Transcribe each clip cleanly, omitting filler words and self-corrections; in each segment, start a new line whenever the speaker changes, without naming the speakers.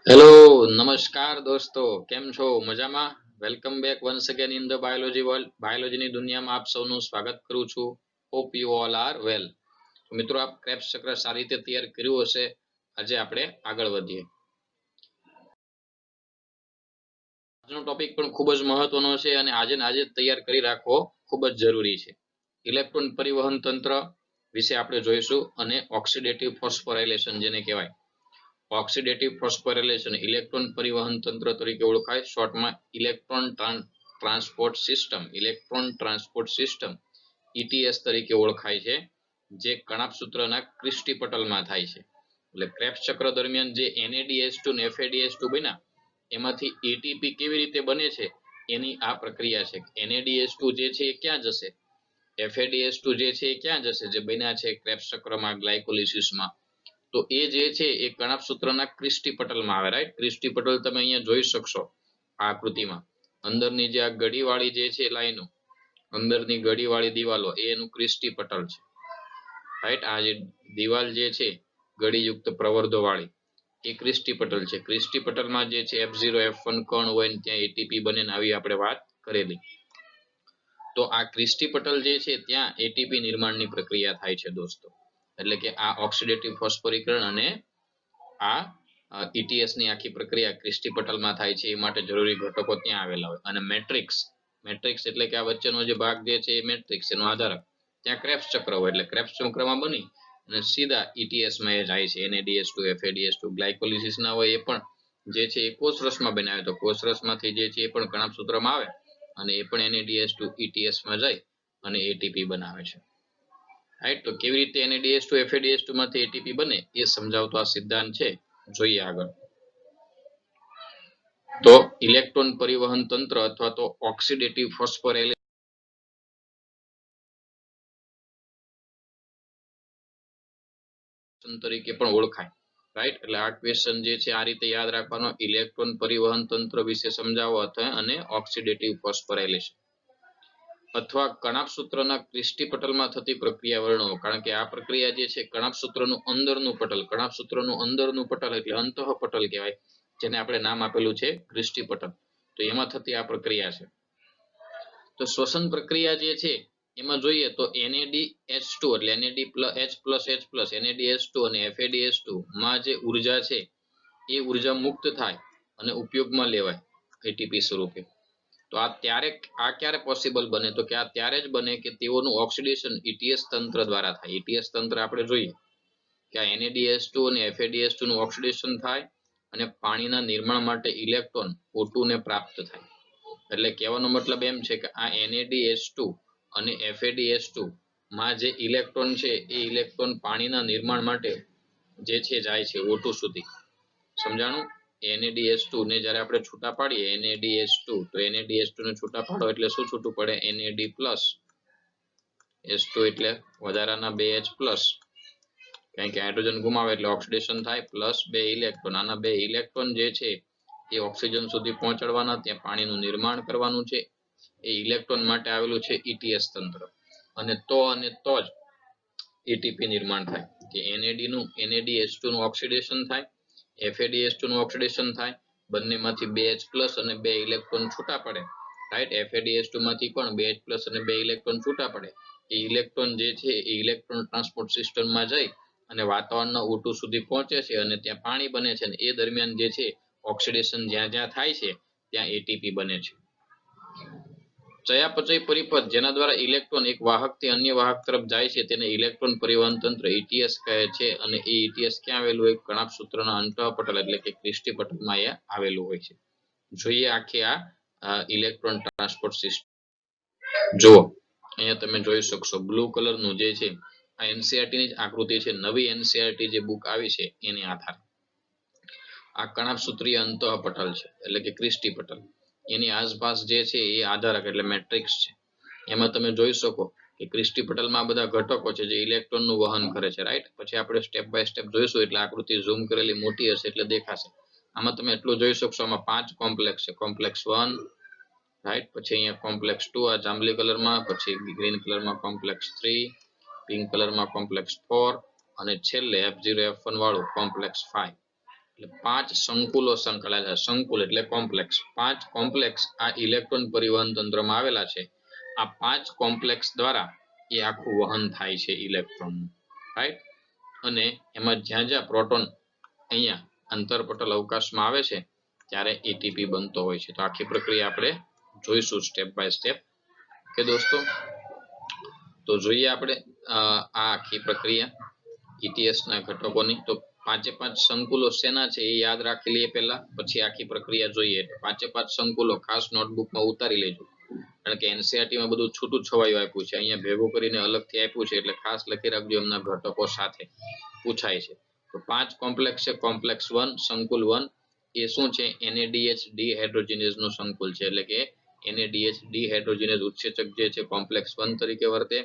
Hello, નમસ્કાર દોસ્તો, કેમ છો? મજામાં? Welcome back once again in the biology world. બાયોલોજીની દુનિયામાં આપ સૌનું સ્વાગત કરું છું. Hope you all are well. મિત્રો, આપ ક્રેબ્સ ચક્ર સારી રીતે તૈયાર કર્યું હશે. આજે આપણે આગળ વધીએ. આજનો ટોપિક પણ ખૂબ જ મહત્વનો છે અને આજે તૈયાર કરી રાખવો ખૂબ જ જરૂરી છે. ઇલેક્ટ્રોન પરિવહન તંત્ર વિશે આપણે જોઈશું અને ઓક્સિડેટિવ ફોસ્ફોરાયલેશન જેને કહેવાય. ઓક્સિડેટિવ ફોસ્ફોરાયલેશન ઇલેક્ટ્રોન પરિવહન તંત્ર તરીકે ઓળખાય. શોર્ટમાં ઇલેક્ટ્રોન ટ્રાન્સપોર્ટ સિસ્ટમ ETS તરીકે ઓળખાય છે, જે કણાભસૂત્રના ક્રિસ્ટી પટલમાં થાય છે. એટલે ક્રેબ્સ ચક્ર દરમિયાન જે NADH2 ને FADH2 બન્યા, એમાંથી ATP કેવી રીતે બને છે એની આ પ્રક્રિયા છે. NADH2 જે છે એ ક્યાં જશે, FADH2 જે છે એ ક્યાં જશે, જે બન્યા છે ક્રેબ્સ ચક્રમાં ગ્લાયકોલિસિસમાં. તો એ જે છે એ કણાભસૂત્રના ક્રિસ્ટી પટલમાં આવે. રાઈટ, ક્રિસ્ટી પટલ તમે અહીંયા જોઈ શકશો આ આકૃતિમાં. અંદરની જે આ ગડીવાળી જે છે લાઈનો, અંદરની ગડીવાળી દિવાલો એ એનું ક્રિસ્ટી પટલ છે. રાઈટ, આ જે દિવાલ જે છે ગડીયુક્ત પ્રવર્ધો વાળી એ ક્રિસ્ટી પટલ છે. ક્રિસ્ટી પટલમાં જે છે F0 F1 કણ હોય ને ત્યાં ATP બને ને આવી આપણે વાત કરેલી. તો આ ક્રિસ્ટી પટલ જે છે ત્યાં ATP નિર્માણની પ્રક્રિયા થાય છે દોસ્તો. એટલે કે આ ઓક્સિડેટિવ ફોસ્ફોરીકરણ અને આ ETS ની આખી પ્રક્રિયા ક્રિસ્ટી પટલમાં થાય છે. એ માટે જરૂરી ઘટકો ત્યાં આવેલા હોય. અને મેટ્રિક્સ એટલે કે આ વચ્ચેનો જે ભાગ જે છે એ મેટ્રિક્સ, એનો આધારક. ત્યાં ક્રેબ્સ ચક્ર હોય એટલે ક્રેબ્સ ચક્રમાં બની અને સીધા ETS માં એ જાય છે. NADH2 FADH2 ગ્લાયકોલિસિસ ના હોય એ પણ જે છે એ કોષરસમાં બનાવે, તો કોષરસમાંથી જે છે એ પણ કણાભસૂત્રમાં આવે અને એ પણ NADH2 ETS માં જાય અને ATP બનાવે છે. રાઈટ, તો કેવી રીતે NADH2 FADH2 માંથી ATP બને એ સમજાવતો આ સિદ્ધાંત છે. જોઈએ આગળ. તો ઇલેક્ટ્રોન પરિવહન તંત્ર અથવા તો ઓક્સિડેટિવ ફોસ્ફોરાયલેશન તરીકે પણ ઓળખાય. રાઈટ, એટલે આ ક્વેશ્ચન જે છે આ રીતે યાદ રાખવાનો. ઇલેક્ટ્રોન પરિવહન તંત્ર વિશે સમજાવો અને ઓક્સિડેટિવ ફોસ્ફોરાયલેશન અથવા કણાભસૂત્રના ક્રિસ્ટી પટલમાં થતી પ્રક્રિયા વર્ણવો. કારણ કે આ પ્રક્રિયા જે છે કણાભસૂત્રનું અંદરનું પટલ એટલે અંતઃપટલ કહેવાય, જેને આપણે નામ આપેલું છે ક્રિસ્ટી પટલ. તો એમાં થતી આ પ્રક્રિયા છે. તો શ્વસન પ્રક્રિયા જે છે એમાં જોઈએ તો NADH2 એટલે NADH+H+, NADH2 અને FADH2 માં જે ઉર્જા છે એ ઉર્જા મુક્ત થાય અને ઉપયોગમાં લેવાય ATP સ્વરૂપે. તો આ ક્યારે પોસિબલ બને, તો કે આ ત્યારે જ બને કે તેઓનું ઓક્સિડેશન ETS તંત્ર દ્વારા થાય. ETS તંત્ર આપણે જોઈએ કે આ NADH2 અને FADH2 નું ઓક્સિડેશન થાય અને પાણીના નિર્માણ માટે ઇલેક્ટ્રોન O2 ને પ્રાપ્ત થાય. એટલે કહેવાનો મતલબ એમ છે કે આ NADH2 અને FADH2 માં જે ઇલેક્ટ્રોન છે એ ઇલેક્ટ્રોન પાણીના નિર્માણ માટે જે છે જાય છે O2 સુધી. સમજાણું? NADH2 ને જ્યારે આપણે છૂટા પાડીએ NADH2, તો NADH2 ને છૂટા પાડો એટલે શું છૂટું પડે? NAD+, H2 એટલે વધારાના 2H+, કારણ કે હાઇડ્રોજન ગુમાવે એટલે ઓક્સિડેશન થાય, પ્લસ 2 ઇલેક્ટ્રોન. આના 2 ઇલેક્ટ્રોન જે છે એ ઓક્સિજન સુધી પહોંચાડવાના, ત્યાં પાણીનું નિર્માણ કરવાનું છે. એ ઇલેક્ટ્રોન માટે આવેલું છે ETS તંત્ર. અને તો જ ATP નિર્માણ થાય કે NADH2 નું ઓક્સિડેશન થાય, FADH2 નું ઓક્સિડેશન થાય, બંનેમાંથી 2H+ અને 2 ઇલેક્ટ્રોન છૂટા પડે. રાઈટ, FADH2 માંથી પણ 2H+ અને 2 ઇલેક્ટ્રોન છૂટા પડે. એ ઇલેક્ટ્રોન જે છે એ ઇલેક્ટ્રોન ટ્રાન્સપોર્ટ સિસ્ટમમાં જઈ અને વાતાવરણના O2 સુધી પહોંચે છે અને ત્યાં પાણી બને છે. અને એ દરમિયાન જે છે ઓક્સિડેશન જ્યાં થાય છે ત્યાં ATP બને છે. ચયાપચય પરિપથ જેના દ્વારા ઇલેક્ટ્રોન એક વાહકથી અન્ય વાહક તરફ જાય છે તેને ઇલેક્ટ્રોન પરિવહન તંત્ર ETS કહે છે. અને એ ETS ક્યાં આવેલું હોય? કણાભસૂત્રના અંતઃપટલ એટલે કે ક્રિસ્ટી પટલમાં એ આવેલું હોય છે. જોઈએ આખી આ ઇલેક્ટ્રોન ટ્રાન્સપોર્ટ સિસ્ટમ. જુઓ, અહીંયા તમે જોઈ શકશો બ્લુ કલરનું જે છે આ NCERT ની જ આકૃતિ છે. નવી NCERT જે બુક આવી છે એની આધારે આ કણાભસૂત્રીય અંતઃપટલ છે એટલે કે ક્રિસ્ટી પટલ. એની આસપાસ જે છે એ આધારક એટલે મેટ્રિક્સ છે. એમાં તમે જોઈ શકો કે ક્રિસ્ટી પટલમાં બધા ઘટકો છે જે ઇલેક્ટ્રોનનું વહન કરે છે. રાઈટ, પછી આપણે સ્ટેપ બાય સ્ટેપ જોઈશું એટલે આકૃતિ ઝૂમ કરેલી મોટી હશે એટલે દેખાશે. આમાં તમે એટલું જોઈ શકશો, આમાં 5 કોમ્પ્લેક્સ છે. કોમ્પ્લેક્સ 1, રાઈટ, પછી અહીંયા કોમ્પ્લેક્સ 2 આ જાંબલી કલરમાં, પછી ગ્રીન કલરમાં કોમ્પ્લેક્સ 3, પિંક કલરમાં કોમ્પ્લેક્સ 4 અને છેલ્લે F0 F1 વાળું કોમ્પ્લેક્સ 5. એટલે 5 સંકુલો સંકળાયેલા છે. સંકુલ એટલે કોમ્પ્લેક્સ. 5 કોમ્પ્લેક્સ આ ઇલેક્ટ્રોન પરિવહન તંત્રમાં આવેલા છે. આ 5 કોમ્પ્લેક્સ દ્વારા એ આખું વહન થાય છે ઇલેક્ટ્રોન, રાઈટ. અને એમાં જ્યાં જ્યાં પ્રોટોન અહીંયા અંતરપટલ અવકાશમાં આવે છે ત્યારે એટીપી બનતો હોય છે. તો આખી પ્રક્રિયા આપણે જોઈશું સ્ટેપ બાય સ્ટેપ. કે દોસ્તો, તો જોઈએ આપણે આ આખી પ્રક્રિયા ETS ના ઘટકોની. તો 5 સંકુલો શેના છે એ યાદ રાખી લઈએ પહેલા, પછી આખી પ્રક્રિયા જોઈએ. 5 સંકુલો ખાસ નોટબુકમાં ઉતારી લેજો, કારણ કે NCERT માં બધું છૂટું છવાયું આપ્યું છે. અહીંયા ભેગું કરીને અલગથી આપ્યું છે, એટલે ખાસ લખી રાખજો એમના ઘટકો સાથે પૂછાય છે. તો 5 કોમ્પ્લેક્સ છે. કોમ્પ્લેક્સ 1 સંકુલ 1 એ શું છે? NADH ડિહાઇડ્રોજિનેઝ નું સંકુલ છે. એટલે કે NADH ડિહાઇડ્રોજિનેઝ ઉત્સેચક જે છે કોમ્પ્લેક્સ 1 તરીકે વર્તે.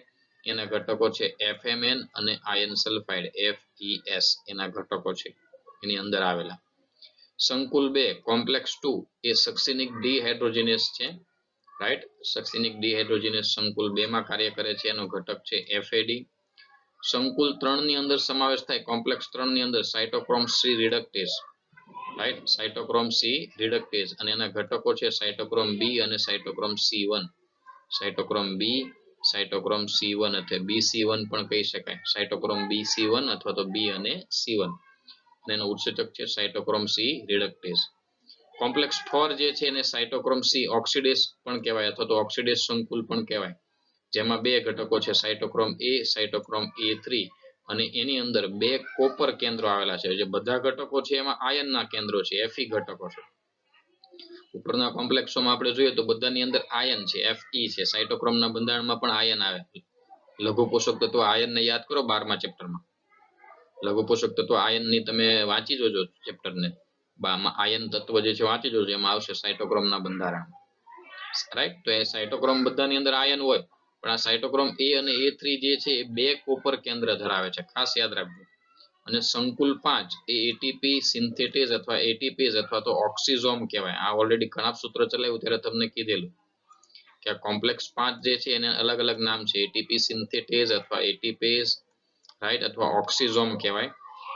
એના ઘટકો છે FMN અને આયર્ન સલ્ફાઇડ FES એના ઘટકો છે એની અંદર આવેલા. સંકુલ 2 કોમ્પ્લેક્સ 2 એ સક્સિનિક ડિહાઇડ્રોજિનેઝ છે, રાઈટ. સક્સિનિક ડિહાઇડ્રોજિનેઝ સંકુલ 2 માં કાર્ય કરે છે. એનો ઘટક છે FAD. સંકુલ 3 ની અંદર સમાવેશ થાય કોમ્પ્લેક્સ 3 ની અંદર cytochrome C રિડક્ટેઝ, right. Cytochrome C રિડક્ટેઝ અને એના ઘટકો છે સાયટોક્રોમ B અને cytochrome C1. Cytochrome B, cytochrome C1 અથવા BC1 પણ કહી શકાય. સાયટોક્રોમ BC1 અથવા તો B અને C1. અને એનો ઉત્સેચક છે સાયટોક્રોમ C રિડક્ટેઝ. કોમ્પ્લેક્સ 4 જે છે એને સાયટોક્રોમ C ઓક્સિડેઝ પણ કહેવાય અથવા તો ઓક્સિડેઝ સંકુલ પણ કહેવાય, જેમાં 2 ઘટકો છે સાયટોક્રોમ A, સાયટોક્રોમ A3 અને એની અંદર 2 કોપર કેન્દ્રો આવેલા છે. જે બધા ઘટકો છે એમાં આયનના કેન્દ્રો છે, Fe ઘટકો છે. ઉપરના કોમ્પ્લેક્સોમાં આપણે જોઈએ તો બધાની અંદર આયન છે, Fe છે. સાયટોક્રોમના બંધારણમાં પણ આયન આવે. લઘુ પોષક તત્વ આયનને યાદ કરો 12મા ચેપ્ટરમાં. લઘુ પોષક તત્વ આયનની તમે વાંચી જોજો ચેપ્ટરને. આયન તત્વ જે છે વાંચી જોજો, એમાં આવશે સાયટોક્રોમના બંધારણ, રાઈટ. તો એ સાયટોક્રોમ બધાની અંદર આયન હોય, પણ આ સાયટોક્રોમ A અને A3 જે છે એ 2 કોપર કેન્દ્ર ધરાવે છે, ખાસ યાદ રાખજો. અને સંકુલ 5 એ એટીપી સિન્થેટેઝ અથવા એટીપેઝ અથવા તો ઓક્સિઝોમ કહેવાય. આ ઓલરેડી ઘણા સૂત્ર ચલાવ્યું ત્યારે તમને કીધેલું કે આ કોમ્પ્લેક્સ 5 જે છે એને અલગ અલગ નામ છે. એટીપી સિન્થેટેઝ અથવા એટીપેઝ, રાઈટ, અથવા ઓક્સિઝોમ કહેવાય,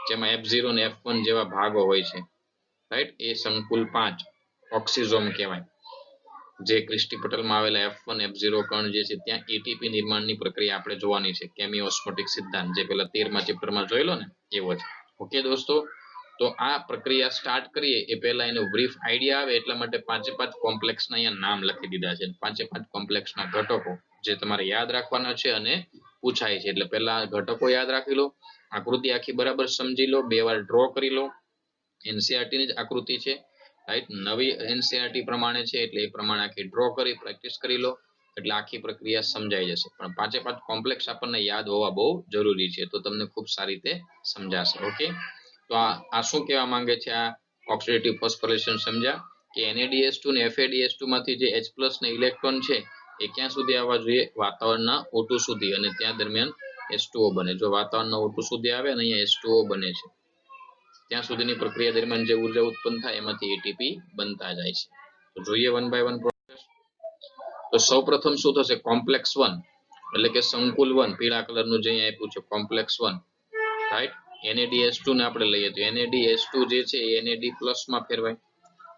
જેમાં F0 અને F1 જેવા ભાગો હોય છે, રાઈટ. એ સંકુલ 5 ઓક્સિઝોમ કહેવાય. જે ક્રિસ્ટી પટલમાં આવેલા F1 F0 કણ જે છે ત્યાં એટીપી નિર્માણની પ્રક્રિયા આપણે જોવાની છે. કેમિઓસ્મોટિક સિદ્ધાંત જે પેલા 13મા ચેપ્ટરમાં જોયેલો ને એવો જ. ઓકે દોસ્તો, તો આ પ્રક્રિયા સ્ટાર્ટ કરીએ એ પહેલા એનો બ્રીફ આઈડિયા આવે એટલા માટે 5 કોમ્પ્લેક્સના અહીંયા નામ લખી દીધા છે. 5 કોમ્પ્લેક્સના ઘટકો જે તમારે યાદ રાખવાના છે અને પૂછાય છે. એટલે પહેલા ઘટકો યાદ રાખી લો, આકૃતિ આખી બરાબર સમજી લો, 2 વાર ડ્રો કરી લો. NCERT ની જ આકૃતિ છે, રાઈટ. નવી NCERT પ્રમાણે છે એટલે એ પ્રમાણે આખી ડ્રો કરી પ્રેક્ટિસ કરી લો, એટલે આખી પ્રક્રિયા સમજાઈ જશે. પણ 5 કોમ્પ્લેક્સ આપણને યાદ હોવા બહુ જરૂરી છે, તો તમને ખૂબ સારી રીતે સમજાશે. ઓકે, તો આ શું કહેવા માંગે છે? આ ઓક્સિડેટિવ ફોસ્ફોરિલેશન સમજ્યા કે NADH2 ને FADH2 માંથી જે H+ ને ઇલેક્ટ્રોન છે એ ક્યાં સુધી આવવા જોઈએ? વાતાવરણના O2 સુધી, અને ત્યાં દરમિયાન H2O બને. જો વાતાવરણના O2 સુધી આવે અને અહીંયા H2O બને છે, ત્યાં સુધીની પ્રક્રિયા દરમિયાન જે ઉર્જા ઉત્પન્ન થાય એમાંથી એટીપી બનતા જાય છે. તો જોઈએ 1 by 1 પ્રોસેસ. તો સૌપ્રથમ શું થશે? કોમ્પ્લેક્સ 1 એટલે કે સંકુલ 1 પીળા કલરનું જે અહીં આપ્યું છે કોમ્પ્લેક્સ 1, રાઈટ. NADH2 ને આપણે લઈએ તો NADH2 જે છે એ NAD+ માં ફેરવાય,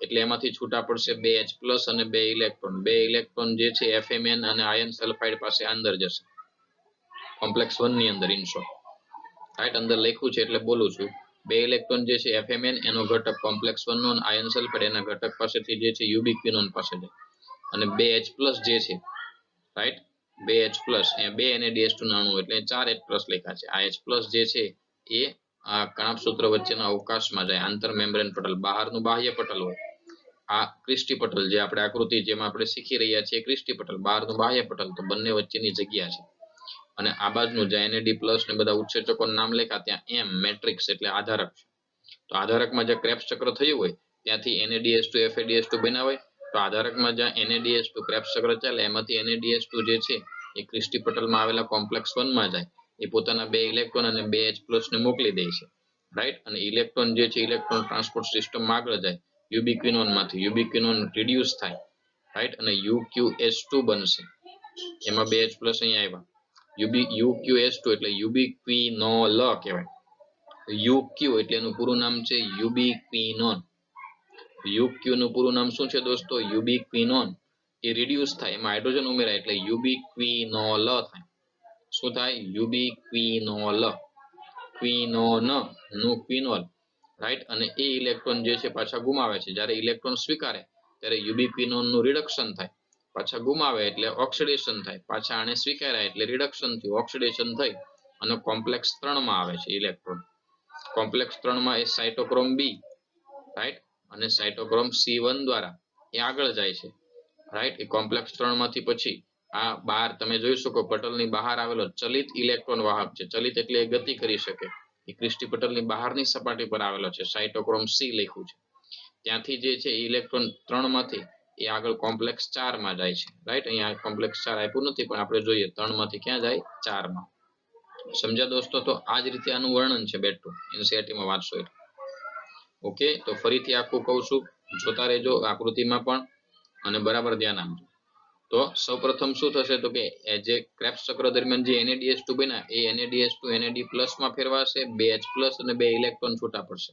એટલે એમાંથી છૂટા પડશે 2 H+ અને 2 ઇલેક્ટ્રોન. 2 ઇલેક્ટ્રોન જે છે FMN અને આયર્ન સલ્ફાઇડ પાસે અંદર જશે કોમ્પ્લેક્સ 1 ની અંદર. ઇન શોર્ટ, રાઈટ, અંદર લખ્યું છે એટલે બોલું છું. 2 ઇલેક્ટ્રોન જે છે FMN એનો ઘટક કોમ્પ્લેક્સ 1 નો, આયર્ન સલ્ફાઇડ એના ઘટક પાસેથી જે છે યુબિક્વિનોન પાસે જાય, અને 2 H+ જે છે, રાઈટ, 2 H+ એ 2 NADH2 ના અણુ એટલે 4 H+ લખ્યા છે. આ H+ જે છે એ આ કણાભસૂત્ર વચ્ચેના અવકાશમાં જાય. આંતર મેમ્બ્રેન પટલ, બહારનું બાહ્ય પટલ હોય. આ ક્રિસ્ટી પટલ જે આપણે આકૃતિ જેમાં આપણે શીખી રહ્યા છીએ ક્રિસ્ટી પટલ, બહારનું બાહ્ય પટલ, તો બંને વચ્ચેની જગ્યા છે. અને આ બાજુનું જે NAD+ ને બધા ઉત્સેચકોનું નામ લખ્યા ત્યાં M મેટ્રિક્સ એટલે આધારક છે. તો આધારકમાં જે ક્રેબ્સ ચક્ર થયું હોય ત્યાંથી NADH2 FADH2 બન્યા હોય, તો આધારકમાં જ્યાં NADH2 ક્રેબ્સ ચક્ર ચાલે એમાંથી NADH2 જે છે એ ક્રિસ્ટી પટલમાં આવેલા કોમ્પ્લેક્સ 1 માં જાય. એ પોતાના 2 ઇલેક્ટ્રોન અને 2 H+ ને મોકલી દે છે, રાઈટ. અને ઇલેક્ટ્રોન જે છે ઇલેક્ટ્રોન ટ્રાન્સપોર્ટ સિસ્ટમમાં આગળ જાય. યુબિક્વિનોનમાંથી યુબિક્વિનોન રિડ્યુસ થાય, રાઈટ, અને UQS2 બનશે. એમાં 2 H+ અહીંયા આવ્યા. UQS2 એટલે યુબિક્વિનોલ કહેવાય, યુક્યુ એટલે એનું પૂરું નામ છે યુબિક્વિનોન. યુક્યુ નું પૂરું નામ શું છે દોસ્તો? યુબિક્વિનોન. એ રિડ્યુસ થાય, એમાં હાઇડ્રોજન ઉમેરાય એટલે યુબિક્વિનોલ થાય. શું થાય? યુબિક્વિનોલ. ક્વિનોન નું ક્વિનોલ, રાઈટ. અને એ ઇલેક્ટ્રોન જે છે પાછા ગુમાવે છે. જ્યારે ઇલેક્ટ્રોન સ્વીકારે ત્યારે યુબિક્વિનોન નું રિડક્શન થાય, પાછા ગુમાવે એટલે ઓક્સિડેશન થાય, પાછા આને સ્વીકાર્યા એટલે રિડક્શન થયું, ઓક્સિડેશન થઈ અને કોમ્પ્લેક્સ 3 માં આવે છે ઇલેક્ટ્રોન. કોમ્પ્લેક્સ 3 માં એ સાયટોક્રોમ બી, રાઈટ, અને સાયટોક્રોમ C1 દ્વારા એ આગળ જાય છે, રાઈટ. એ કોમ્પ્લેક્સ 3 માંથી પછી આ બહાર તમે જોઈ શકો પટલની બહાર આવેલો ચલિત ઇલેક્ટ્રોન વાહક છે. ચલિત એટલે એ ગતિ કરી શકે. એ ક્રિસ્ટી પટલની બહારની સપાટી પર આવેલો છે, સાયટોક્રોમ C લખ્યું છે. ત્યાંથી જે છે ઇલેક્ટ્રોન 3 માંથી એ આગળ કોમ્પ્લેક્સ 4 માં જાય છે, રાઈટ. અહીંયા કોમ્પ્લેક્સ 4 આપ્યું નથી પણ આપણે જોઈએ 3 માંથી ક્યાં જાય? 4 માં. સમજ્યા દોસ્તો? તો આ જ રીતે આનું વર્ણન છે બેઠું એનસીઈઆરટી માં વાંચશો એટલે. ઓકે, તો ફરીથી આખું કહું છું, જોતા રહેજો આકૃતિમાં પણ અને બરાબર ધ્યાન આપજો. તો સૌપ્રથમ શું થશે તો કે જે ક્રેબ્સ ચક્ર દરમિયાન જે NADH2 બન્યા એ NADH2 NAD+ માં ફેરવાશે, 2H+ અને 2 ઇલેક્ટ્રોન છૂટા પડશે.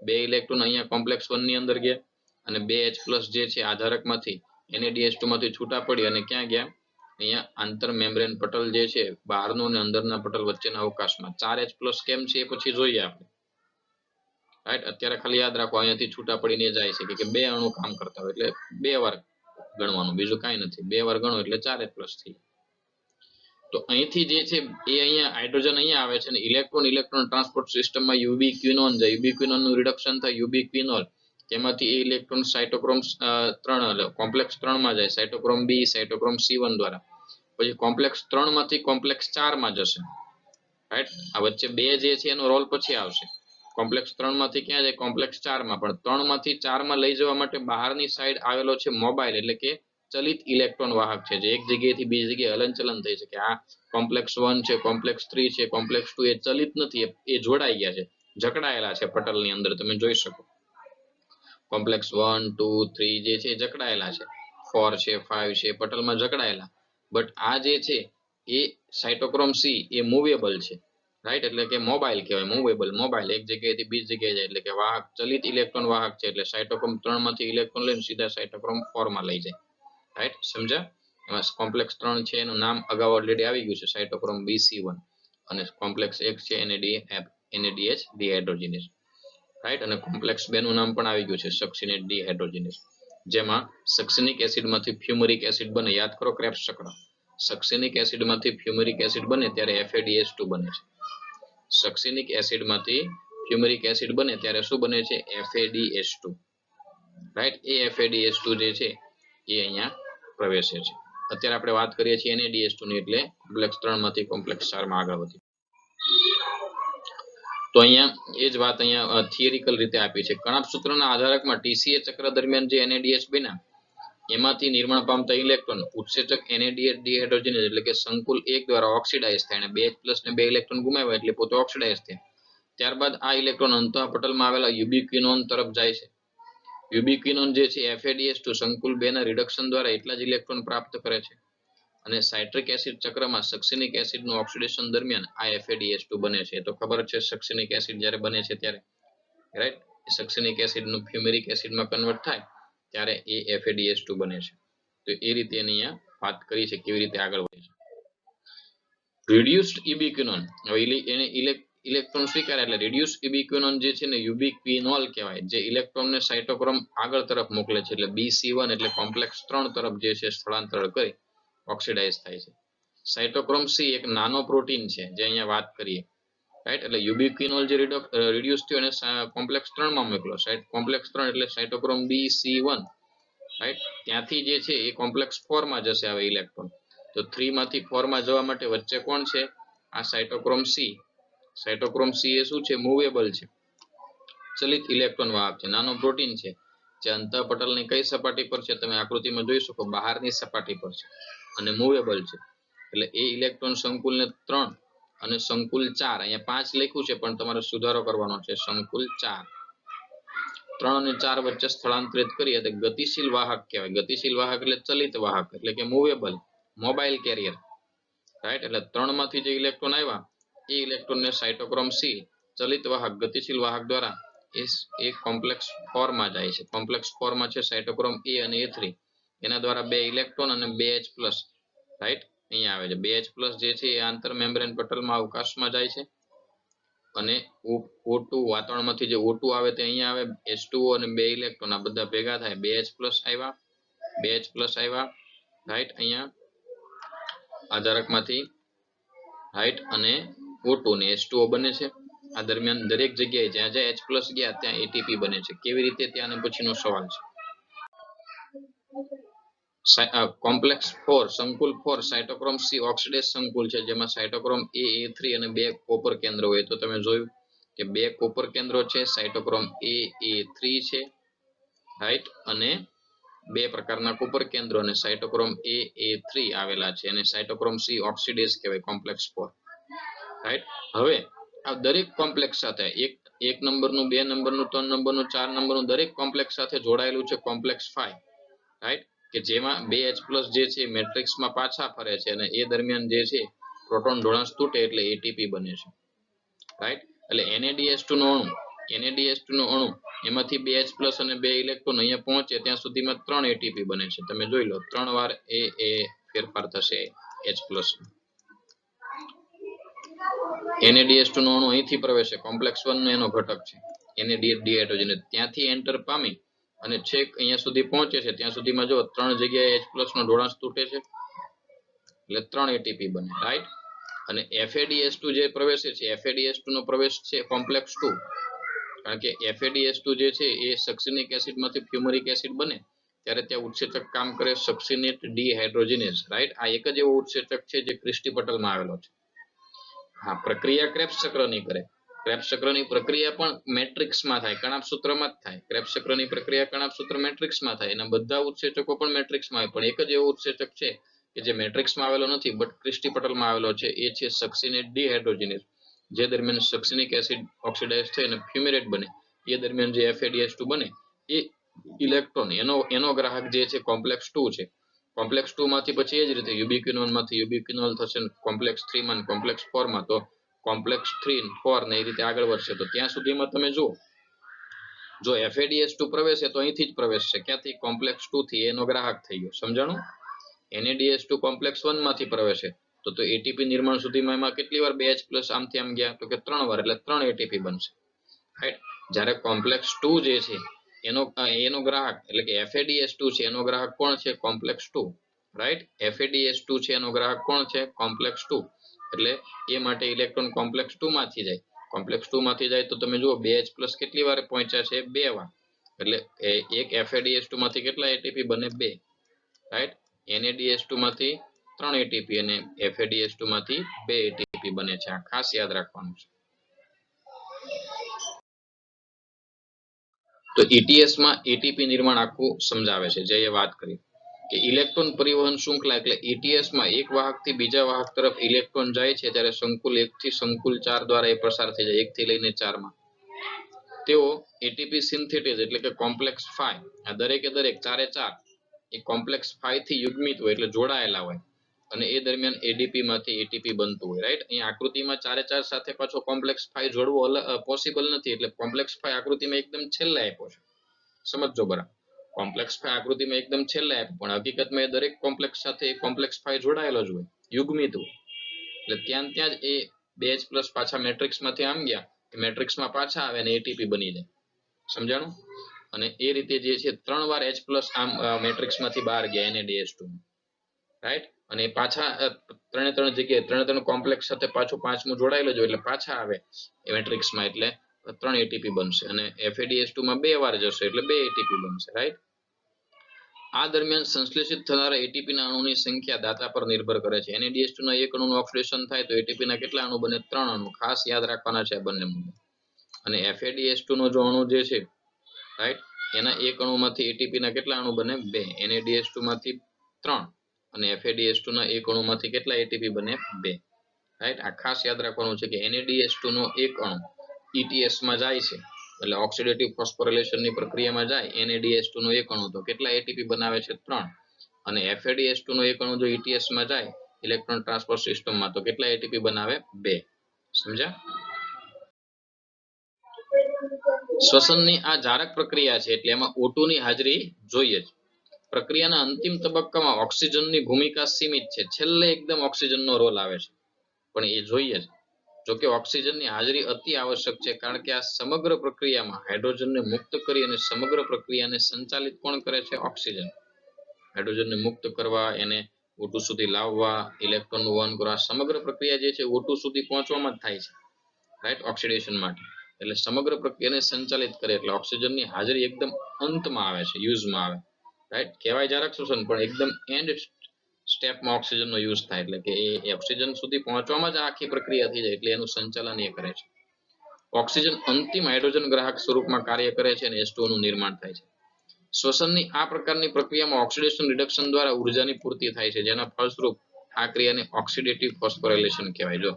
2 ઇલેક્ટ્રોન અહીંયા કોમ્પ્લેક્સ 1 ની અંદર ગયા અને 2H+ જે છે આધારકમાંથી NADH2 માંથી છૂટા પડી અને ક્યાં ગયા? અહીંયા આંતર મેમ્બ્રેન પટલ જે છે બહારનું અને અંદરના પટલ વચ્ચેના અવકાશમાં. 4H+ કેમ છે એ પછી જોઈએ આપણે, રાઈટ. અત્યારે ખાલી યાદ રાખો અહીંયાથી છૂટા પડીને જાય છે કે 2 અણુ કામ કરતા હોય એટલે 2 વાર ગણવાનું, બીજું કાંઈ નથી. 2 વાર ગણો એટલે 4H+ થઈ. તો અહીંથી જે છે એ અહીંયા હાઇડ્રોજન અહીંયા આવે છે અને ઇલેક્ટ્રોન ટ્રાન્સપોર્ટ સિસ્ટમમાં યુબિક્વિનોન જાય. યુબિક્વિનોન નું રિડક્શન થાય યુબિક્વિનોલ, તેમાંથી એ ઇલેક્ટ્રોન સાયટોક્રોમ 3 કોમ્પ્લેક્સ 3 માં જાય, સાયટોક્રોમ બી સાયટોક્રોમ C1 દ્વારા. પછી કોમ્પ્લેક્સ 3 માંથી કોમ્પ્લેક્સ 4 માં જશે, રાઈટ. આ વચ્ચે 2 જે છે એનો રોલ પછી આવશે. કોમ્પ્લેક્સ 3 માંથી ક્યાં જાય? કોમ્પ્લેક્સ 4 માં. પણ 3 માંથી 4 માં લઈ જવા માટે બહારની સાઈડ આવેલો છે મોબાઈલ એટલે કે ચલિત ઇલેક્ટ્રોન વાહક છે, જે એક જગ્યાએથી બીજી જગ્યાએ હલનચલન થઈ શકે. આ કોમ્પ્લેક્સ 1 છે, કોમ્પ્લેક્સ 3 છે, કોમ્પ્લેક્સ 2 એ ચલિત નથી, એ જોડાઈ ગયા છે, જકડાયેલા છે પટલની અંદર, તમે જોઈ શકો. કોમ્પ્લેક્સ 1 2 3 જે છે જકડાયેલા છે, 4 છે 5 છે પટલમાં જકડાયેલા. બટ આ જે છે એ સાયટોક્રોમ C એ મૂવેબલ છે, રાઈટ. એટલે કે મોબાઈલ કહેવાય, મૂવેબલ. મોબાઈલ એક જગ્યાએથી બીજી જગ્યાએ જાય એટલે કે વાહક, ચલિત ઇલેક્ટ્રોન વાહક છે. એટલે સાયટોક્રોમ 3 માંથી ઇલેક્ટ્રોન લઈને સીધા સાયટોક્રોમ 4 માં લઈ જાય, રાઈટ. સમજ્યા? એમાં કોમ્પ્લેક્સ 3 છે એનું નામ અગાઉ ઓલરેડી આવી ગયું છે, સાયટોક્રોમ BC1. અને કોમ્પ્લેક્સ 1 છે NADH ડિહાઇડ્રોજિનેઝ, રાઈટ. અને કોમ્પ્લેક્સ 2 નું નામ પણ આવી ગયું છે સક્સિનેટ ડિહાઇડ્રોજિનેઝ, જેમાં સક્સિનિક એસિડ માંથી ફ્યુમરિક એસિડ બને. યાદ કરો ક્રેબ્સ ચક્ર. સક્સિનિક એસિડ માંથી ફ્યુમરિક એસિડ બને ત્યારે FADH2 બને છે. સક્સિનિક એસિડ માંથી ફ્યુમરિક એસિડ બને ત્યારે શું બને છે? FADH2, right. એ FADH2 જે છે એ અહીંયા પ્રવેશે છે. અત્યારે આપણે વાત કરીએ છીએ NADH2 ની, એટલે કોમ્પ્લેક્સ 3 માંથી કોમ્પ્લેક્સ 4 માં આગળ વધી. તો અહીંયા એ જ વાત અહીંયા થિયરિકલ રીતે આપી છે. કણાભ સૂત્રના આધારકમાં TCA ચક્ર દરમિયાન જે NADH બન્યા એમાંથી નિર્માણ પામતા ઇલેક્ટ્રોન ઉત્સેચક NADH ડિહાઇડ્રોજિનેઝ એટલે કે સંકુલ 1 દ્વારા ઓક્સિડાઇઝ થાય અને 2H+ ને 2 ઇલેક્ટ્રોન ગુમાવ્યા એટલે પોતે ઓક્સિડાઇઝ થાય. ત્યારબાદ આ ઇલેક્ટ્રોન અંતઃપટલમાં આવેલા યુબિક્વિનોન તરફ જાય છે. યુબિક્વિનોન જે છે FADH2 સંકુલ 2 ના રિડક્શન દ્વારા એટલા જ ઇલેક્ટ્રોન પ્રાપ્ત કરે છે. અને સાઇટ્રિક એસિડ ચક્રમાં સક્સિનિક એસિડનું ઓક્સિડેશન દરમિયાન આ FADH2 બને છે. તો ખબર છે સક્સિનિક એસિડ જ્યારે બને છે ત્યારે, રાઈટ, સક્સિનિક એસિડનું ફ્યુમેરિક એસિડમાં કન્વર્ટ થાય ત્યારે એ FADH2 બને છે. તો એ રીતે એની અહીંયા વાત કરી છે કેવી રીતે આગળ વધે છે. રિડ્યુસ્ડ યુબિક્વિનોન, હવે એને ઇલેક્ટ્રોન સ્વીકારે એટલે રિડ્યુસ્ડ યુબિક્વિનોન જે છે ને યુબિક્વિનોલ કહેવાય, જે ઇલેક્ટ્રોનને સાયટોક્રોમ આગળ તરફ મોકલે છે. એટલે BC1 એટલે કોમ્પ્લેક્સ 3 તરફ જે છે સ્થળાંતર કરી ઓક્સિડાઇઝ થાય છે. સાયટોક્રોમ C એક નાનો પ્રોટીન છે જે અહીંયા વાત કરીએ, રાઈટ. એટલે યુબિક્વિનોલ જે રિડ્યુસ થયો એને કોમ્પ્લેક્સ 3 માં મોકલો. કોમ્પ્લેક્સ 3 એટલે સાયટોક્રોમ BC1, રાઈટ. ત્યાંથી જે છે એ કોમ્પ્લેક્સ 4 માં જશે હવે ઇલેક્ટ્રોન. તો 3 માંથી 4 માં જવા માટે વચ્ચે કોણ છે? આ સાયટોક્રોમ C. સાયટોક્રોમ C એ શું છે? મૂવેબલ છે, ચલિત ઇલેક્ટ્રોન વાહક છે, નાનો પ્રોટીન છે જે અંતઃપટલની કઈ સપાટી પર છે? તમે આકૃતિમાં જોઈ શકો, બહારની સપાટી પર છે અને મૂવેબલ છે. એટલે એ ઇલેક્ટ્રોન સંકુલને 3 અને સંકુલ 4, અહીંયા 5 લખ્યું છે પણ તમારે સુધારો કરવાનો છે, સંકુલ 4, 3 અને 4 વચ્ચે સ્થળાંતરિત કરી એટલે ગતિશીલ વાહક કહેવાય. ગતિશીલ વાહક એટલે ચલિત વાહક એટલે કે મૂવેબલ, મોબાઈલ કેરિયર, રાઈટ. એટલે 3 માંથી જે ઇલેક્ટ્રોન આવ્યા એ ઇલેક્ટ્રોનને સાયટોક્રોમ C ચલિત વાહક ગતિશીલ વાહક દ્વારા એ કોમ્પ્લેક્સ 4 માં જાય છે. કોમ્પ્લેક્સ 4 માં છે સાયટોક્રોમ A અને A3, એના દ્વારા 2 ઇલેક્ટ્રોન અને 2H+, રાઈટ, અહીંયા આવે છે. 2H+ જે છે એ આંતર મેમ્બ્રેન પટલમાં અવકાશમાં જાય છે અને O2 વાતાવરણમાંથી જે O2 આવે તે અહીંયા આવે, H2O અને 2 ઇલેક્ટ્રોન આ બધા ભેગા થાય 2H+ આવ્યા, રાઈટ, અહીંયા આધારકમાંથી, રાઈટ, અને O2 ને H2O બને છે. આ દરમિયાન દરેક જગ્યાએ જ્યાં જ્યાં H+ ગયા ત્યાં એટીપી બને છે. કેવી રીતે ત્યાંનો પછીનો સવાલ છે. કોમ્પ્લેક્સ 4 સંકુલ 4 સાયટોક્રોમ C ઓક્સિડેઝ સંકુલ છે, જેમાં સાયટોક્રોમ A, A3 અને 2 કોપર કેન્દ્રો હોય. તો તમે જોયું કે 2 કોપર કેન્દ્રો છે, સાયટોક્રોમ A, A3 છે, રાઈટ, અને 2 પ્રકારના કોપર કેન્દ્રો અને સાયટોક્રોમ A, A3 આવેલા છે અને સાયટોક્રોમ C ઓક્સિડેઝ કહેવાય કોમ્પ્લેક્સ 4, રાઈટ. હવે આ દરેક કોમ્પ્લેક્સ સાથે એક નંબરનું, 2 નંબરનું, 3 નંબરનું, 4 નંબરનું દરેક કોમ્પ્લેક્સ સાથે જોડાયેલું છે કોમ્પ્લેક્સ 5, રાઈટ, કે જેમાં 2H+ જે છે મેટ્રિક્સમાં પાછા ફરે છે અને એ દરમિયાન જે છે પ્રોટોન જોડાણ તૂટે એટલે એટીપી બને છે, રાઈટ. એટલે NaDH2 નો અણુ એમાંથી 2H+ અને 2 ઇલેક્ટ્રોન અહીંયા પહોંચે ત્યાં સુધીમાં 3 એટીપી બને છે. તમે જોઈ લો 3 વાર એ ફેરફાર થશે H+. NaDH2 નો અણુ અહીંથી પ્રવેશે, કોમ્પ્લેક્સ 1 નો એનો ઘટક છે NADH ડિહાઇડ્રોજનેઝ, ત્યાંથી એન્ટર પામી અને છેક અહીંયા સુધી પહોંચે છે ત્યાં સુધીમાં જો 3 જગ્યાએ H+ નો જોડાણ તૂટે છે એટલે 3 એટીપી બને, રાઈટ. અને FADH2 જે પ્રવેશે છે, FADH2 નો પ્રવેશ છે કોમ્પ્લેક્સ 2, કારણ કે FADH2 જે છે એ સક્સિનિક એસિડમાંથી ફ્યુમરિક એસિડ બને ત્યારે ત્યાં ઉત્સેચક કામ કરે સક્સિનેટ ડિહાઇડ્રોજનેઝ, રાઈટ. આ એક જ એવો ઉત્સેચક છે જે ક્રિસ્ટી પટલમાં આવેલો છે. હા, પ્રક્રિયા ક્રેબ્સ ચક્રની કરે. ક્રેબ્સ ચક્રની પ્રક્રિયા પણ મેટ્રિક્સમાં થાય, કણાભસૂત્રમાં જ થાય. ક્રેબ્સ ચક્રની પ્રક્રિયા કણાભસૂત્ર મેટ્રિક્સમાં થાય, એના બધા ઉત્સેચકો પણ મેટ્રિક્સમાં આવે, પણ એક જ એવો ઉત્સેચક છે કે જે મેટ્રિક્સમાં આવેલો નથી બટ ક્રિસ્ટી પટલમાં આવેલો છે, એ છે સક્સિનેટ ડિહાઇડ્રોજનેઝ. જે દરમિયાન સક્સિનિક એસિડ ઓક્સિડાઇઝ થઈને ફ્યુમેરેટ બને એ દરમિયાન જે FADH2 બને એ ઇલેક્ટ્રોન એનો ગ્રાહક જે છે કોમ્પ્લેક્સ 2 છે. કોમ્પ્લેક્સ 2 માંથી પછી એ જ રીતે યુબિક્વિનોન માંથી યુબિક્વિનોલ થશે કોમ્પ્લેક્સ 3 માં, કોમ્પ્લેક્સ 4 માં, તો કોમ્પ્લેક્સ 3 4 ને એ રીતે આગળ વધશે. તો ત્યાં સુધીમાં તમે જુઓ જો FADH2 પ્રવેશે તો અહીંથી જ પ્રવેશશે, ક્યાંથી, કોમ્પ્લેક્સ 2 થી, એનો ગ્રાહક થઈ ગયો, સમજાણું. NADH2 કોમ્પ્લેક્સ 1 માંથી પ્રવેશે તો એટીપી નિર્માણ સુધીમાં એમાં કેટલી વાર 2H+ આમથી આમ ગયા તો કે 3 વાર, એટલે 3 એટીપી બનશે, રાઈટ. જ્યારે કોમ્પ્લેક્સ 2 જે છે એનો ગ્રાહક એટલે કે FADH2 છે એનો ગ્રાહક કોણ છે, કોમ્પ્લેક્સ 2, રાઈટ. FADH2 છે એનો ગ્રાહક કોણ છે, કોમ્પ્લેક્સ 2, એટલે એ માટે ઇલેક્ટ્રોન કોમ્પ્લેક્સ 2 માંથી જાય. કોમ્પ્લેક્સ 2 માંથી જાય તો તમે જુઓ 2H+ કેટલી વાર પહોંચ્યા છે, 2 વાર, એટલે એક FADH2 માંથી કેટલા એટીપી બને, 2, રાઈટ. NADH2 માંથી 3 એટીપી અને FADH2 માંથી 2 એટીપી બને છે. આ ખાસ યાદ રાખવાનું છે. તો ETS માં એટીપી નિર્માણ આખું સમજાવે છે, જે વાત કરી કે ઇલેક્ટ્રોન પરિવહન શૃંખલા એટલે ETS માં એક વાહકથી બીજા વાહક તરફ ઇલેક્ટ્રોન જાય છે ત્યારે સંકુલ 1 થી સંકુલ 4 દ્વારા એ પસાર થઈ જાય, 1 થી લઈને 4 માં. તેઓ એટીપી સિન્થેટેઝ એટલે કે કોમ્પ્લેક્સ 5, આ દરેકે દરેક 4 એ 4 એ કોમ્પ્લેક્સ 5 થી યુગ્મિત હોય એટલે જોડાયેલા હોય અને એ દરમિયાન એડીપી માંથી એટીપી બનતું હોય, રાઈટ. અહીં આકૃતિમાં 4 એ 4 સાથે પાછો કોમ્પ્લેક્સ 5 જોડવો પોસિબલ નથી, એટલે કોમ્પ્લેક્સ 5 આકૃતિમાં એકદમ છેલ્લે આપ્યો છે, સમજજો બરાબર. કોમ્પ્લેક્સ 5 આકૃતિમાં એકદમ છેલ્લે આપ્યો, પણ હકીકતમાં એ દરેક કોમ્પ્લેક્સ સાથે કોમ્પ્લેક્સ 5 જોડાયેલો જ હોય, યુગ્મિત હોય, એટલે ત્યાં જ એ 2H+ પાછા મેટ્રિક્સમાંથી આમ ગયા, મેટ્રિક્સમાં પાછા આવે અને એટીપી બની જાય, સમજાણું. અને એ રીતે જે છે 3 વાર H+ આમ મેટ્રિક્સમાંથી બહાર ગયા NADH2, રાઈટ. અને પાછા 3 જગ્યાએ 3 કોમ્પ્લેક્સ સાથે પાછું 5મું જોડાયેલું જ એટલે પાછા આવે એ મેટ્રિક્સમાં, એટલે 3 એટીપી બનશે અને FADH2 માં 2 વાર જશે એટલે 2 એટીપી બનશે, રાઈટ. આ દરમિયાન સંશ્લેષિત થનારા એટીપી ના અણુની સંખ્યા દાતા પર નિર્ભર કરે છે. NADH2 ના એક અણુનું ઓક્સિડેશન થાય તો એટીપી ના કેટલા અણુ બને, 3 અણુ. ખાસ યાદ રાખવાના છે આ બંને મુદ્દા. અને FADH2 નો જો અણુ જે છે, રાઈટ, એના એક અણુમાંથી એટીપી ના કેટલા અણુ બને, 2. NADH2 માંથી 3 અને FADH2 ના એક અણુમાંથી કેટલા એટીપી બને, 2, રાઈટ. આ ખાસ યાદ રાખવાનું છે કે NADH2 નો એક અણુ ETS માં જાય છે એટલે ઓક્સિડેટિવ ફોસ્ફોરિલેશનની પ્રક્રિયામાં જાય NADH2 નો એક અણુ તો કેટલા એટીપી બનાવે છે, 3. અને FADH2 નો એક અણુ જો ETS માં જાય ઇલેક્ટ્રોન ટ્રાન્સપોર્ટ સિસ્ટમમાં તો કેટલા એટીપી બનાવે, 2, સમજ્યા. શ્વસનની આ જારક પ્રક્રિયા છે એટલે એમાં O2 ની હાજરી જોઈએ જ. પ્રક્રિયાના અંતિમ તબક્કામાં ઓક્સિજનની ભૂમિકા સીમિત છે, છેલ્લે એકદમ ઓક્સિજનનો રોલ આવે છે, પણ એ જોઈએ જ. જોકે ઓક્સિજનની હાજરી અતિ આવશ્યક છે, કારણ કે આ સમગ્ર પ્રક્રિયામાં હાઇડ્રોજનને મુક્ત કરી અને સમગ્ર પ્રક્રિયાને સંચાલિત કોણ કરે છે? ઓક્સિજન. હાઇડ્રોજનને મુક્ત કરવા, એને O2 સુધી લાવવા, ઇલેક્ટ્રોનનું વહન કરવા, સમગ્ર પ્રક્રિયા જે છે O2 સુધી પહોંચવામાં જ થાય છે, રાઈટ, ઓક્સિડેશન માટે. એટલે સમગ્ર પ્રક્રિયાને સંચાલિત કરે એટલે ઓક્સિજનની હાજરી એકદમ અંતમાં આવે છે, યુઝમાં આવે, રાઈટ. કહેવાય જારક શ્વસન, પણ એકદમ એન્ડ સ્ટેપમાં ઓક્સિજનનો યુઝ થાય, એટલે કે એ ઓક્સિજન સુધી પહોંચવામાં જ આખી પ્રક્રિયા થઈ જાય, એટલે એનું સંચાલન એ કરે છે. ઓક્સિજન અંતિમ હાઇડ્રોજન ગ્રાહક સ્વરૂપમાં કાર્ય કરે છે અને H2O નું નિર્માણ થાય છે. શ્વસનની આ પ્રકારની પ્રક્રિયામાં ઓક્સિડેશન રિડક્શન દ્વારા ઉર્જાની પૂર્તિ થાય છે, જેના ફળસ્વરૂપ આ ક્રિયાને ઓક્સિડેટિવ ફોસ્ફોરાયલેશન કહેવાય. જો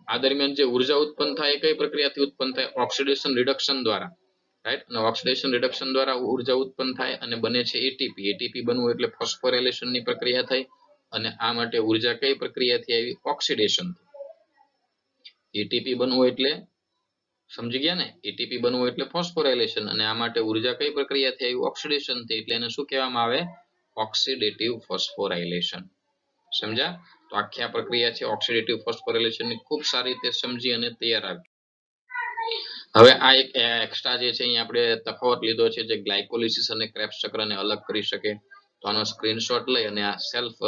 આ દરમિયાન જે ઉર્જા ઉત્પન્ન થાય એ કઈ પ્રક્રિયાથી ઉત્પન્ન થાય? ઓક્સિડેશન રિડક્શન દ્વારા, રાઈટ. અને ઓક્સિડેશન રિડક્શન દ્વારા ઉર્જા ઉત્પન્ન થાય અને બને છે એટીપી. એટીપી બનવું એટલે ફોસ્ફોરાયલેશનની પ્રક્રિયા થઈ, અને આ માટે ઉર્જા કઈ પ્રક્રિયાથી આવી? ઓક્સિડેશન. એટીપી બનવું એટલે સમજી ગયા ને? એટીપી બનવું એટલે ફોસ્ફોરાયલેશન, અને આ માટે ઉર્જા કઈ પ્રક્રિયાથી આવી? ઓક્સિડેશન થી. એટલે એને શું કહેવામાં આવે? Oxidative phosphorylation. સમજ્યા? તો આખી આ પ્રક્રિયા છે ઓક્સિડેટિવ ફોસ્ફોરાયલેશનની, ખૂબ સારી રીતે સમજી અને તૈયાર રાખજો. હવે આ એક એક્સ્ટ્રા જે છે અહીં આપણે તફાવત લીધો છે, જે ગ્લાયકોલિસિસ અને ક્રેબ્સ ચક્રને અલગ કરી શકે. તો આનો સ્ક્રીનશોટ લઈ અને આ સેલ્ફ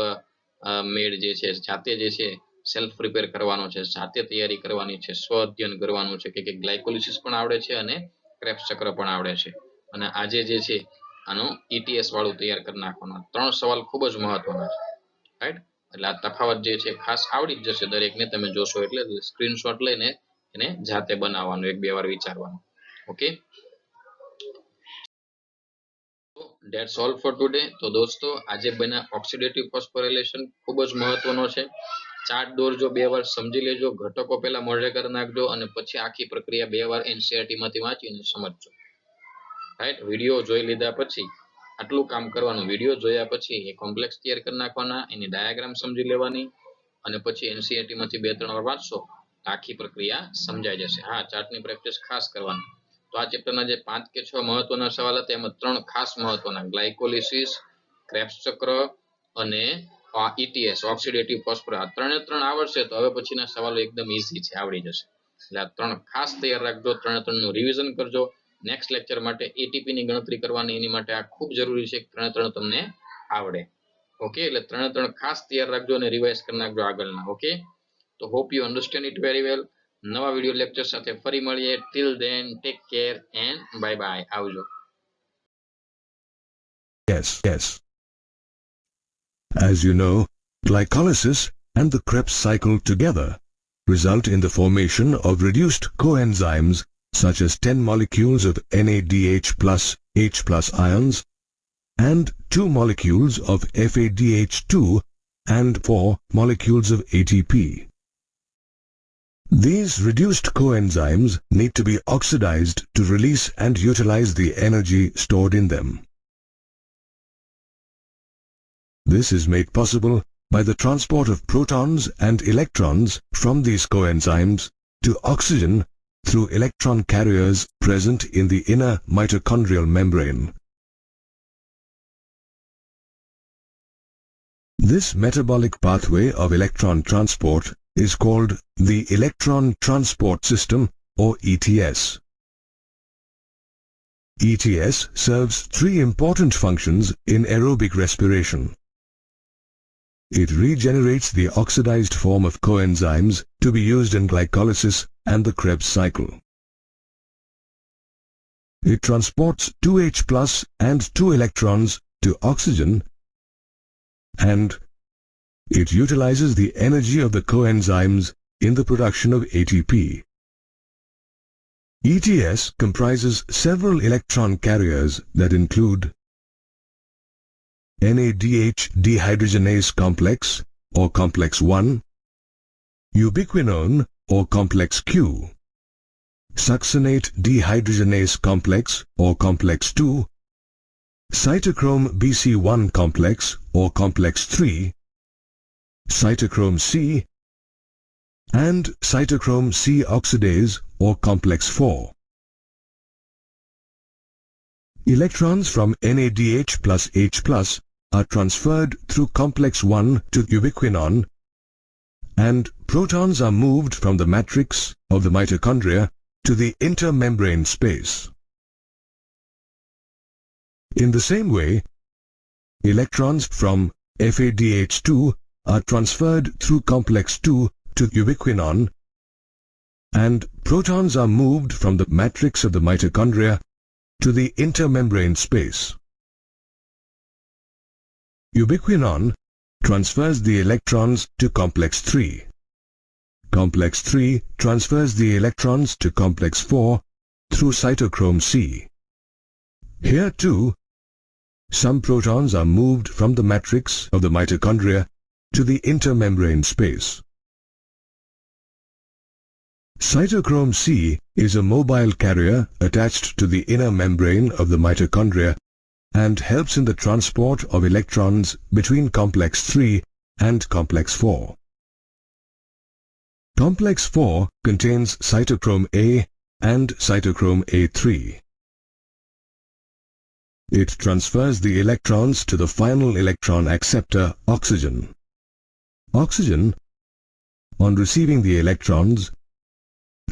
મેડ જે છે, જાતે જે છે સેલ્ફ પ્રિપેર કરવાનો છે, જાતે તૈયારી કરવાની છે, સ્વ અધ્યયન કરવાનું છે કે ગ્લાયકોલિસિસ પણ આવડે છે અને ક્રેબ્સ ચક્ર પણ આવડે છે. અને આજે જે છે આનો ETS વાળું તૈયાર કરી નાખવાનું. 3 સવાલ ખૂબ જ મહત્વના છે, રાઈટ. એટલે આ તફાવત જે છે ખાસ આવડી જ જશે દરેકને, તમે જોશો એટલે સ્ક્રીનશોટ લઈને એને જાતે બનાવવાનું, 1-2 વાર વિચારવાનું. Okay, that's all four today. તો દોસ્તો, આજે બન્યા ઓક્સિડેટિવ ફોસ્ફોરાયલેશન ખૂબ જ મહત્વનો છે. ચાર્ટ દોરજો, 2 વાર સમજી લેજો, ઘટકો પહેલા મોઢે કરી નાખજો, અને પછી આખી પ્રક્રિયા 2 વાર NCERT માંથી વાંચીને સમજજો, રાઈટ. વિડીયો જોઈ લીધા પછી આટલું કામ કરવાનું. વિડીયો જોયા પછી એ કોમ્પ્લેક્સ તૈયાર કરી નાખવાના, એની ડાયાગ્રામ સમજી લેવાની, અને પછી NCERT માંથી 2-3 વાર વાંચશો, આખી પ્રક્રિયા સમજાઈ જશે. હા, ચાર્ટની પ્રેક્ટિસ ખાસ કરવાની. તો આ ચેપ્ટરના જે 5 કે 6 મહત્વના સવાલ હતા, એમાં 3 ખાસ મહત્વના: ગ્લાયકોલિસિસ, ક્રેબ્સ ચક્ર અને ETS, ઓક્સિડેટિવ ફોસ્ફોરાયલેશન. આ 3 આવડશે તો હવે પછીના સવાલો એકદમ ઈઝી છે, આવડી જશે. એટલે આ 3 ખાસ તૈયાર રાખજો, 3 નું રિવિઝન કરજો. નેક્સ્ટ લેક્ચર માટે એટીપી ની ગણતરી કરવાની, એની માટે આ ખૂબ જરૂરી છે કે 3 તમને આવડે. ઓકે, એટલે 3 ખાસ તૈયાર રાખજો અને રિવાઇઝ કરી નાખજો આગળના. ઓકે, તો hope you understand it very well. નવા વિડીયો લેક્ચર સાથે ફરી મળીએ. Till then, take care and bye bye. આવજો.
Yes. As you know, glycolysis and the Krebs cycle together result in the formation of reduced coenzymes such as 10 molecules of NADH plus H plus ions and 2 molecules of FADH2 and 4 molecules of ATP. These reduced coenzymes need to be oxidized to release and utilize the energy stored in them. This is made possible by the transport of protons and electrons from these coenzymes to oxygen through electron carriers present in the inner mitochondrial membrane. This metabolic pathway of electron transport is called the electron transport system, or ETS. ETS serves 3 important functions in aerobic respiration. It regenerates the oxidized form of coenzymes to be used in glycolysis and the Krebs cycle. It transports 2H plus and 2 electrons to oxygen, and it utilizes the energy of the coenzymes in the production of ATP. ETS comprises several electron carriers that include NADH dehydrogenase complex or complex 1, ubiquinone or complex Q, succinate dehydrogenase complex or complex 2, cytochrome BC1 complex or complex 3, cytochrome C, and cytochrome C oxidase or complex 4. Electrons from NADH plus H plus are transferred through complex 1 to ubiquinone, and protons are moved from the matrix of the mitochondria to the intermembrane space. In the same way, electrons from FADH2 are transferred through complex 2 to ubiquinone, and protons are moved from the matrix of the mitochondria to the intermembrane space. Ubiquinone transfers the electrons to complex 3. Complex 3 transfers the electrons to complex 4 through cytochrome C. Here too, some protons are moved from the matrix of the mitochondria to the intermembrane space. Cytochrome C is a mobile carrier attached to the inner membrane of the mitochondria and helps in the transport of electrons between complex 3 and complex 4. Complex 4 contains cytochrome A and cytochrome A3. It transfers the electrons to the final electron acceptor, oxygen. Oxygen, on receiving the electrons,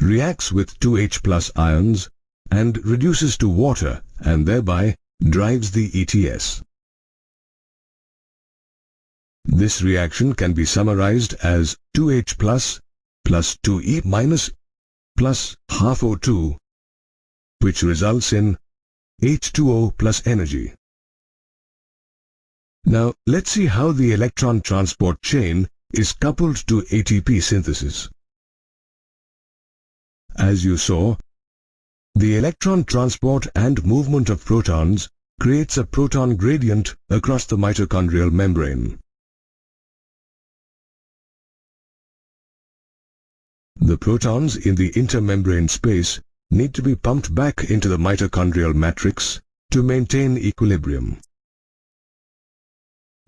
reacts with 2H plus ions and reduces to water and thereby drives the ETS. This reaction can be summarized as 2H plus 2E minus plus half O2, which results in H2O plus energy. Now let's see how the electron transport chain is coupled to ATP synthesis. As you saw, the electron transport and movement of protons creates a proton gradient across the mitochondrial membrane. The protons in the intermembrane space need to be pumped back into the mitochondrial matrix to maintain equilibrium.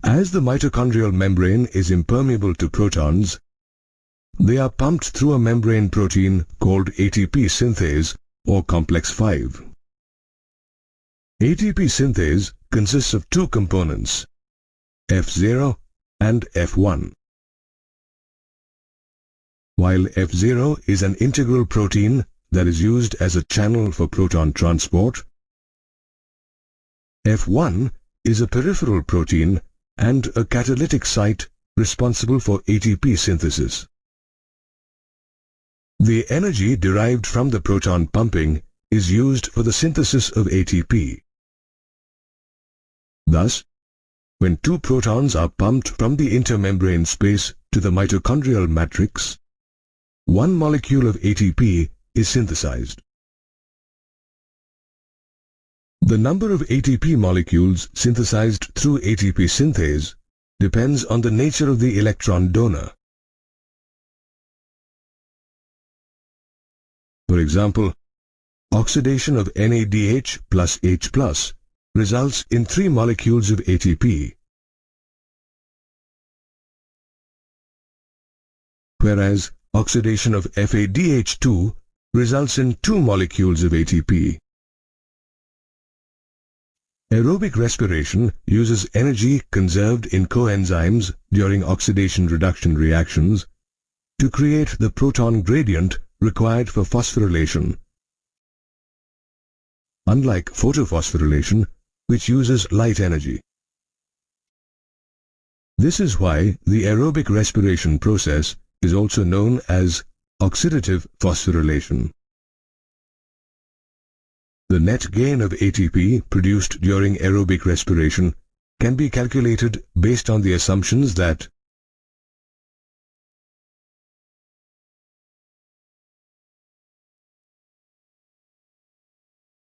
As the mitochondrial membrane is impermeable to protons, they are pumped through a membrane protein called ATP synthase or complex 5. ATP synthase consists of two components, F0 and F1. While F0 is an integral protein that is used as a channel for proton transport, F1 is a peripheral protein and a catalytic site responsible for ATP synthesis. The energy derived from the proton pumping is used for the synthesis of ATP. Thus, when two protons are pumped from the intermembrane space to the mitochondrial matrix, one molecule of ATP is synthesized. The number of ATP molecules synthesized through ATP synthase depends on the nature of the electron donor. For example, oxidation of NADH plus H plus results in 3 molecules of ATP, whereas oxidation of FADH2 results in 2 molecules of ATP. Aerobic respiration uses energy conserved in coenzymes during oxidation-reduction reactions to create the proton gradient required for phosphorylation, unlike photophosphorylation, which uses light energy. This is why the aerobic respiration process is also known as oxidative phosphorylation. The net gain of ATP produced during aerobic respiration can be calculated based on the assumptions that